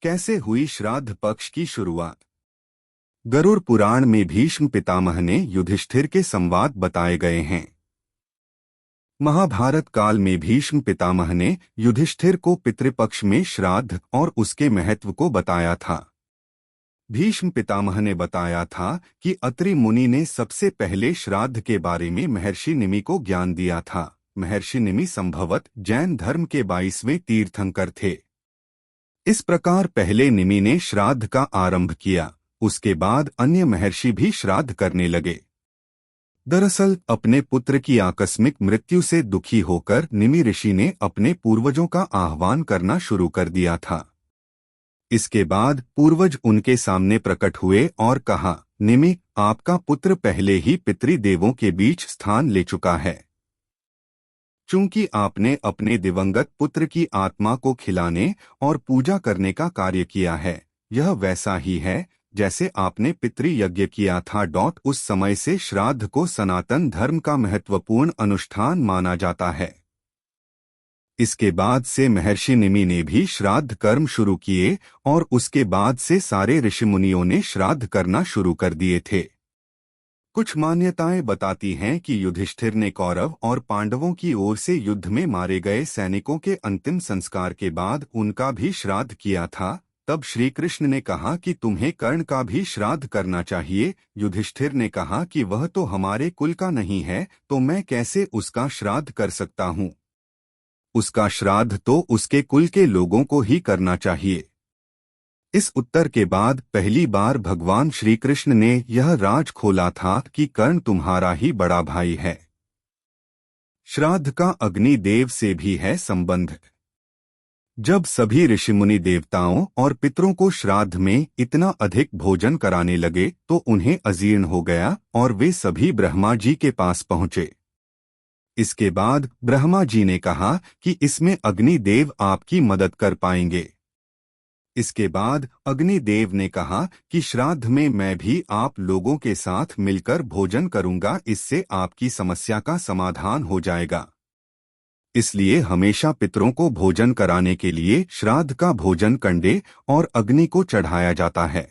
कैसे हुई श्राद्ध पक्ष की शुरुआत। गरुड़ पुराण में भीष्म पितामह ने युधिष्ठिर के संवाद बताए गए हैं। महाभारत काल में भीष्म पितामह ने युधिष्ठिर को पितृपक्ष में श्राद्ध और उसके महत्व को बताया था। भीष्म पितामह ने बताया था कि अत्रि मुनि ने सबसे पहले श्राद्ध के बारे में महर्षि निमि को ज्ञान दिया था। महर्षि निमि संभवत जैन धर्म के 22वें तीर्थंकर थे। इस प्रकार पहले निमि ने श्राद्ध का आरंभ किया, उसके बाद अन्य महर्षि भी श्राद्ध करने लगे। दरअसल अपने पुत्र की आकस्मिक मृत्यु से दुखी होकर निमि ऋषि ने अपने पूर्वजों का आह्वान करना शुरू कर दिया था। इसके बाद पूर्वज उनके सामने प्रकट हुए और कहा, निमि, आपका पुत्र पहले ही पितृदेवों के बीच स्थान ले चुका है। चूंकि आपने अपने दिवंगत पुत्र की आत्मा को खिलाने और पूजा करने का कार्य किया है, यह वैसा ही है जैसे आपने पितृयज्ञ किया था। उस समय से श्राद्ध को सनातन धर्म का महत्वपूर्ण अनुष्ठान माना जाता है। इसके बाद से महर्षि निमि ने भी श्राद्ध कर्म शुरू किए और उसके बाद से सारे ऋषिमुनियों ने श्राद्ध करना शुरू कर दिए थे। कुछ मान्यताएं बताती हैं कि युधिष्ठिर ने कौरव और पांडवों की ओर से युद्ध में मारे गए सैनिकों के अंतिम संस्कार के बाद उनका भी श्राद्ध किया था। तब श्री कृष्ण ने कहा कि तुम्हें कर्ण का भी श्राद्ध करना चाहिए। युधिष्ठिर ने कहा कि वह तो हमारे कुल का नहीं है, तो मैं कैसे उसका श्राद्ध कर सकता हूँ। उसका श्राद्ध तो उसके कुल के लोगों को ही करना चाहिए। इस उत्तर के बाद पहली बार भगवान श्री कृष्ण ने यह राज खोला था कि कर्ण तुम्हारा ही बड़ा भाई है। श्राद्ध का अग्नि देव से भी है संबंध। जब सभी ऋषिमुनि देवताओं और पितरों को श्राद्ध में इतना अधिक भोजन कराने लगे तो उन्हें अजीर्ण हो गया और वे सभी ब्रह्मा जी के पास पहुंचे। इसके बाद ब्रह्मा जी ने कहा कि इसमें अग्निदेव आपकी मदद कर पाएंगे। इसके बाद अग्निदेव ने कहा कि श्राद्ध में मैं भी आप लोगों के साथ मिलकर भोजन करूंगा, इससे आपकी समस्या का समाधान हो जाएगा। इसलिए हमेशा पितरों को भोजन कराने के लिए श्राद्ध का भोजन कंडे और अग्नि को चढ़ाया जाता है।